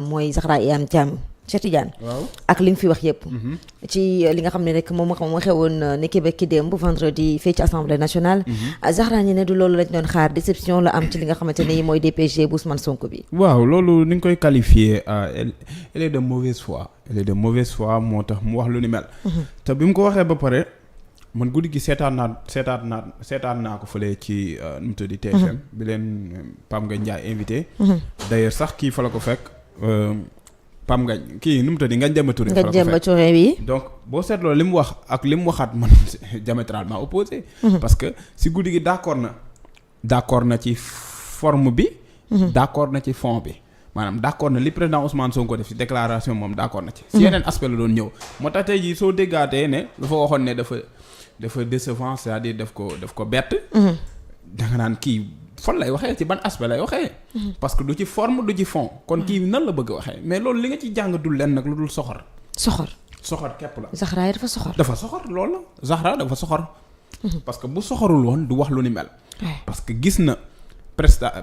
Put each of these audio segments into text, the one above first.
mooy Zahra Iyane Thiam Cheikh Tidiane. waaw ak li nga fi wax yëpp. ci li nga xam ne rek moom moo xewoon ni Québec ki démb vendredi fii ci assemblée nationale. Zahra ñi ne du loolu lañ doon xaar déception la am ci li nga xamante ne mooy DPG bu Ousmane Sonko bi. waaw loolu ni nga koy qualifier elle est de mauvaise foi. elle est de mauvaise foi moo tax mu wax lu ni mel. te bi mu ko waxee ba pare man guddi gi seetaan naa ko fële ci nu mu tudd TFM. bi leen Pam Ngagne Ndiaye invité. d'ailleurs sax kii fa la ko fekk. Pam Ngagne kii nu mu tudd Ngagne Demba Touré. Ngagne Demba Touré oui. donc boo seetloo li mu wax ak li mu waxaat man diamétralement opposé. parce que si guddi gi d'accord na ci forme bi. d'accord na ci fond bi. maanaam d'accord na li président Ousmane Sonko def ci déclaration moom d'accord na ci. si yeneen aspect la doon ñëw. moo tax tey jii soo déggaatee ne dafa waxoon ne dafa décevant c'est-à-dire daf ko bett. danga naan kii. fan lay waxee ci ban aspect lay waxee. parce que du ci forme du ci fond. kon kii nan la bëgg a waxee mais loolu li nga ci jàng dul leen nag lu dul soxor. soxor képp la. Zahra yi dafa soxor. dafa soxor loolu la Zahra dafa soxor. parce que bu soxorul woon du wax lu ni mel. parce que gis na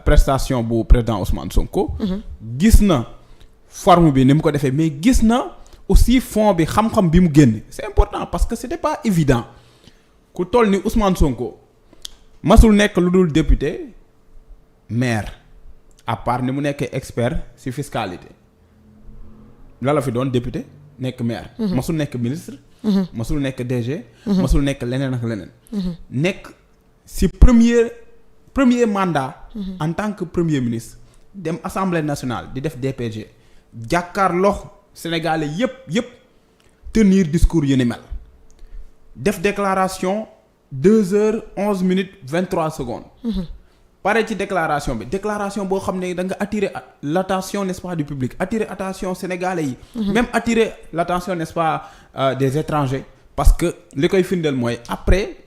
prestation bu président Ousmane Sonko. gis na forme bi ni mu ko defee mais gis na aussi fond bi xam-xam bi mu génn. c'est important parce que c'était pas évident ku toll ni Ousmane Sonko masul nekk lu dul député. maire à part ni mu nekkee expert ci fiscalité la fi doon député nekk maire. masul nekk ministre. masul nekk DG. masul nekk leneen ak leneen. nekk ci premier mandat. en tant que premier ministre. dem assemblée nationale di def DPG. jàkkaarloo sénégalais yépp tenir discours yu ni mel. def déclaration 2h11 23 secondes. pare ci déclaration boo xam ne da nga attirer l'attention n'est-ce pas du public attirer attention sénégalais yi. même attirer l'attention n'est-ce pas des étrangers. parce que li koy firndeel mooy après.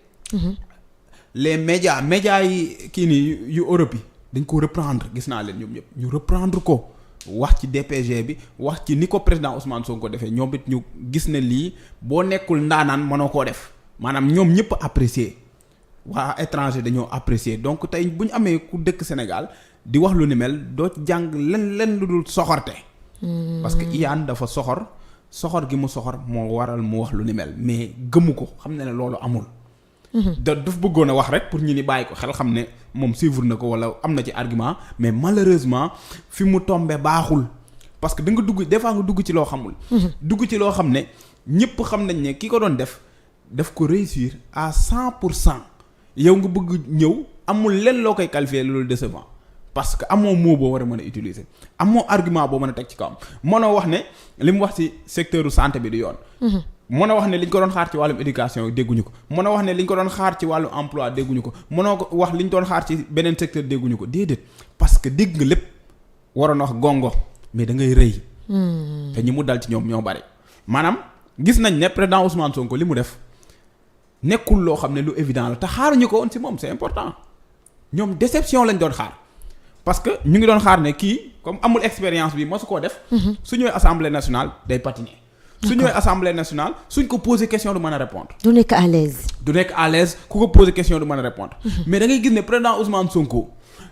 les médias yi kii nii yu Europe yi dañ ko reprendre gis naa leen ñoom ñëpp ñu reprendre ko wax ci DPG bi wax ci ni ko président Ousmane Sonko defee ñoom it ñu gis ne lii boo nekkul ndaanaan mënoo koo def maanaam ñoom ñëpp apprécier. waa étranger dañoo apprécier donc tey bu ñu amee ku dëkk Sénégal di wax lu ni mel doo jàng len lu dul soxorte. parce que Iyane dafa soxor gi mu soxor moo waral mu wax lu ni mel mais gëmu ko xam ne loolu amul. daf bëggoon a wax rek pour ñu ni bàyyi ko xel xam ne moom suivre na ko wala am na ci argument mais malheureusement fi mu tombé baaxul parce que da nga dugg des fois nga dugg ci loo xamul. dugg ci loo xam ne ñëpp xam nañ ne ki ko doon daf ko réussir à 100%. yow nga bëgg ñëw amul lenn loo koy qualifier loolu décevant parce que amoo mot boo war a mën a utiliser amoo argument boo mën a teg ci kawam mënoo wax ne li mu wax ci secteur santé bi du yoon. mënoo wax ne li ñu ko doon xaar ci wàllum éducation dégguñu ko mënoo wax ne li ñu ko doon xaar ci wàllu emploi dégguñu ko mënoo ko wax li ñu doon xaar ci beneen secteur dégguñu ko déedéet parce que dégg nga lépp waroon wax gongo mais da ngay rëy. te ñi mu dal ci ñoom ñoo bari maanaam gis nañ ne président Ousmane Sonko li mu def. nekkul loo xam ne lu évident la te xaaruñu ko woon ci moom c'est important ñoom déception lañ doon xaar parce que ñu ngi doon xaar ne kii comme amul expérience bi mosu koo def. su ñëwee assemblée nationale day patiner. su ñëwee assemblée nationale suñ ko poser question du mën a répondre. du nekk à l'aise ku ko poser question du mën a répondre. mais da ngay gis ne président Ousmane Sonko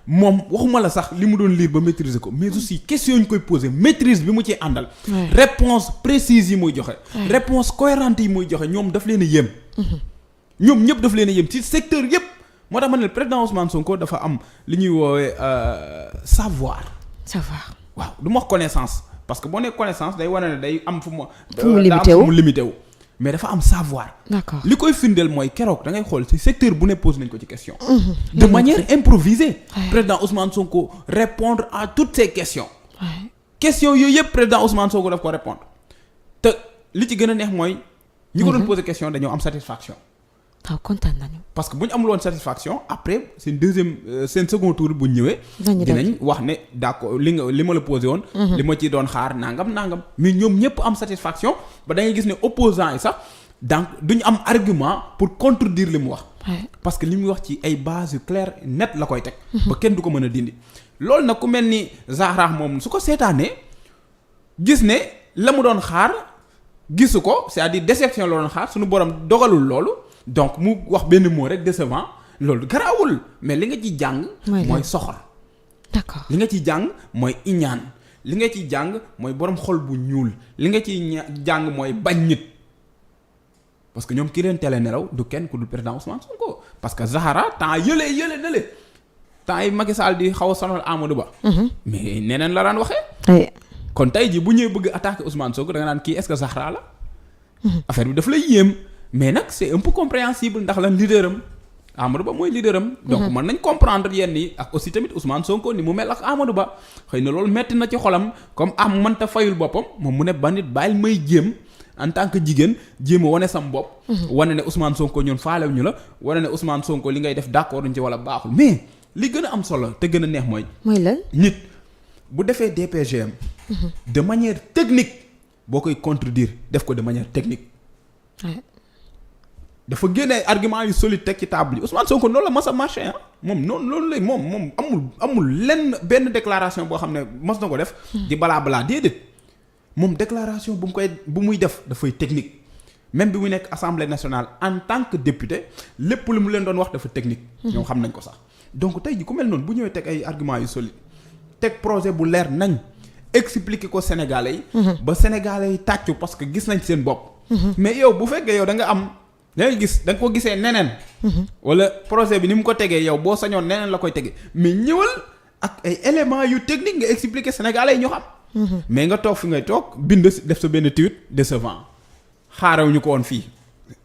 moom waxuma la sax li mu doon lire ba maîtriser ko mais aussi question yi ñu koy poser maîtrise bi mu ci àndal. réponse précise yi muy joxe. réponse cohérente yi muy joxe ñoom daf leen a yéem. ñoom ñëpp daf leen a yëm ci secteur yëpp moo tax ma ne le président Ousmane Sonko dafa am li ñuy woowee savoir. waaw du ma wax connaissance parce que boo nee connaissance day wane ne day am fu mu limité wu mais dafa am savoir. d'accord li koy firndeel mooy keroog da ngay xool ci secteur bu ne pose nañ ko ci question. de manière improvisée. président Ousmane Sonko répondre à toutes ces questions. questions yooyu yëpp président Ousmane Sonko daf ko répondre te li ci gën a neex mooy. ñi ko doon poser question dañoo am satisfaction. waaw kontaan nañu. parce que bu ñu amul woon satisfaction après seen second tour bu ñu ñëwee. dinañ wax ne d'accord li ma la posé woon. li ma ci doon xaar nangam mais ñoom ñëpp am satisfaction ba da ngay gis ne opposants yi sax donc duñu am argument pour contredire li mu wax. parce que li muy wax ci ay bases yu claires net la koy teg. ba kenn du ko mën a dindi. loolu nag ku mel ni Zahra moom su ko seetaanee gis ne la mu doon xaar gisu ko c'est-à-dire déception la doon xaar suñu borom dogalul loolu. donc mu wax benn mot rek décevant loolu garaawul mais li nga ci jàng. mooy soxor. d'accord li nga ci jàng mooy iñaan li nga ciy jàng mooy borom xol bu ñuul li nga ciy jàng mooy bañ nit parce que ñoom ki leen télé nelaw du kenn ku dul président Ousmane Sonko parce que Zahra temps yële na le temps yi Macky Sall di xaw a sonal Amadou Ba. mais neneen la daan waxee. kon tey jii bu ñëwee bëgg attaquer Ousmane Sonko da nga naan kii est-ce que Zahra la. affaire bi daf lay yéem mais nag c'est un peu compréhensible ndax lan leader am Amadou Ba mooy leader am. donc mën nañ comprendre yenn yi ak aussi tamit Ousmane Sonko ni mu mel ak Amadou Ba xëy na loolu metti na ci xolam comme mënta fayul boppam moom mu ne ba nit bàyyil may jéem en tant que jigéen jéem a wane sam bopp. wane ne Ousmane Sonko ñun faalew ñu la wane ne Ousmane Sonko li ngay def d'accord ñu ci wala baaxul mais li gën a am solo te gën a neex mooy. mooy lan nit bu defee DPGM. de manière technique boo koy contredire def ko de manière technique. dafa génne argument yu solide teg ci table yi Ousmane Sonko noonu la mas a marché ah moom noonu loolu lay moom amul lenn benn déclaration boo xam ne mas na ko def. di balaa déedéet moom déclaration bu muy def dafay technique même bi mu nekk assemblée nationale en tant que député lépp lu mu leen doon wax dafa technique. ñoom xam nañ ko sax donc tey ji ku mel noonu bu ñëwee teg ay argument yu solide teg projet bu leer nañ expliquer ko Sénégalais yi. ba Sénégalais yi tàccu parce que gis nañ seen bopp. mais yow bu fekkee yow da nga am. da ngay gis da nga ko gisee neneen. wala projet bi ni mu ko tegee yow boo sañoon neneen la koy tegee mais ñëwal ak ay éléments yu technique nga expliquer Sénégalais yi ñu xam. mais nga toog fi ngay toog bind def sa benn tweet décevant xaarew ñu ko woon fii.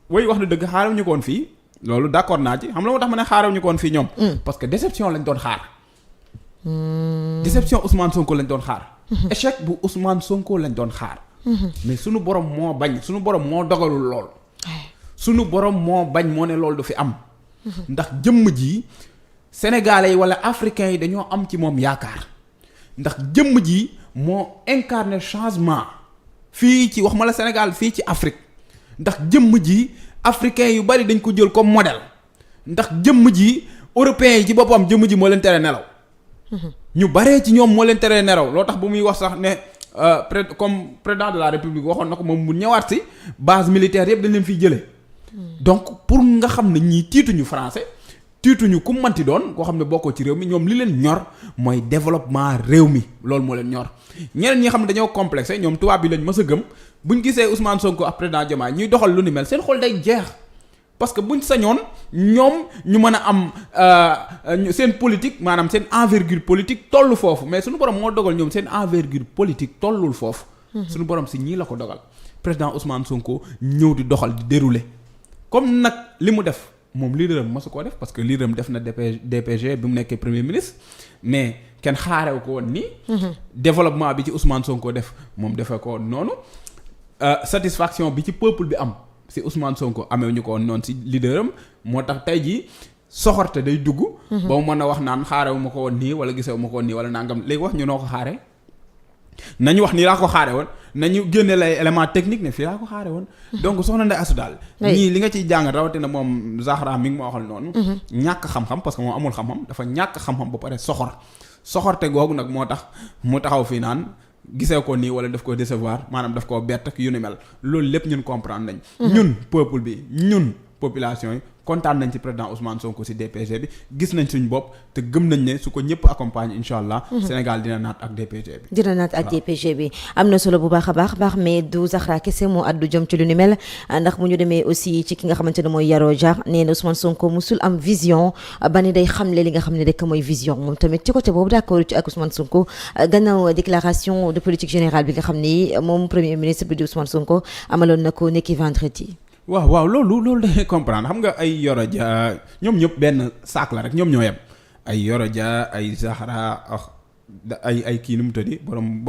way wax na dëgg xaarew ñu ko woon fii loolu d'accord naa ci xam la moo tax ma ne xaarew ñu ko woon fii ñoom. parce que déception lañ doon xaar. déception Ousmane Sonko lañ doon xaar. échec bu Ousmane Sonko lañ doon xaar. mais sunu borom moo bañ sunu borom moo dogalul lool. sunu borom moo bañ moo ne loolu du fi am. ndax jëmm ji sénégalais yi wala africains yi dañoo am ci moom yaakaar. ndax jëmm ji moo incarné changement. fii ci wax ma la Sénégal fii ci Afrique. ndax jëmm ji africains yu bari dañ ko jël comme modèle. ndax jëmm ji européens yi ci boppam jëmm ji moo leen tere nelaw. ñu baree ci ñoom moo leen tere nelaw loo tax bu muy wax sax ne. comme président de la république waxoon na ko moom mu ñëwaat si base militaire yëpp dañ leen fiy jëlee. donc pour nga xam ne ñii tiituñu français tiituñu ku manti doon koo xam ne bokkoo ci réew mi ñoom li leen ñor mooy développement réew mi loolu moo leen ñor. ñeneen ñi xam ne dañoo complexé ñoom tubaab bi lañ mës a gëm buñ gisee Ousmane Sonko ak président Diomaye ñuy doxal lu ni mel seen xol day jeex. parce que buñ sañoon ñoom ñu mën a am seen politique maanaam seen envergure politique toll foofu mais suñu borom moo dogal ñoom seen envergure politique tollul foofu. suñu borom si ñii la ko dogal président Ousmane Sonko ñëw di doxal di dérouler comme nag li mu def moom leaderam masu koo def parce que leaderam def na DPG bi mu nekkee premier ministre mais kenn xaarew ko woon nii. développement bi ci Ousmane Sonko def moom defee ko woon noonu satisfaction bi ci peuple bi am. si Ousmane Sonko amee ñu ko woon noonu si leaderam moo tax tey jii soxorte day dugg. ba mu mën a wax naan xaarewu ma ko woon nii wala gisewu ma ko woon nii wala nangam léegi wax ñu noo ko xaaree. nañu wax nii laa ko xaare woon nañu génne lay élément technique ne fii laa ko xaare woon. donc soxna Ndeye Astou daal. ñii li nga ciy jàng rawatina moom Zahra mi ngi ma waxal noonu. ñàkk xam-xam parce que moom amul xam-xam dafa ñàkk xam-xam ba pare soxorte googu nag moo tax mu taxaw fii naan. gisee ko nii wala daf ko décevoir maanaam daf koo bett ak yu ni mel loolu lépp ñun comprendre nañ. ñun peuple bi ñun population yi kontaan nañ ci président Ousmane Sonko ci DPG bi gis nañ suñ bopp te gëm nañ ne su ko ñëpp accompagne incha allah. Sénégal dina naat ak DPG bi. dina naat ak DPG bi am na solo bu baax a baax mais du Zahra kese moo addu jëm ci lu ni mel ndax mu ñu demee aussi ci ki nga xamante ne mooy Yaro Dia nee na Ousmane Sonko musul am vision ba ni day xamle li nga xam ne rek mooy vision moom tamit ci côté boobu d'accord ci ak Ousmane Sonko gannaaw déclaration de politique générale bi nga xam ni moom premier ministre bi di Ousmane Sonko amaloon na ko nekki vendredi. waaw loolu dangay comprendre xam nga ay Yoro Dia ñoom ñëpp benn saak la rek ñoom ñoo yem ay Yoro Dia ay Zahra ay kii nu mu tëddi borom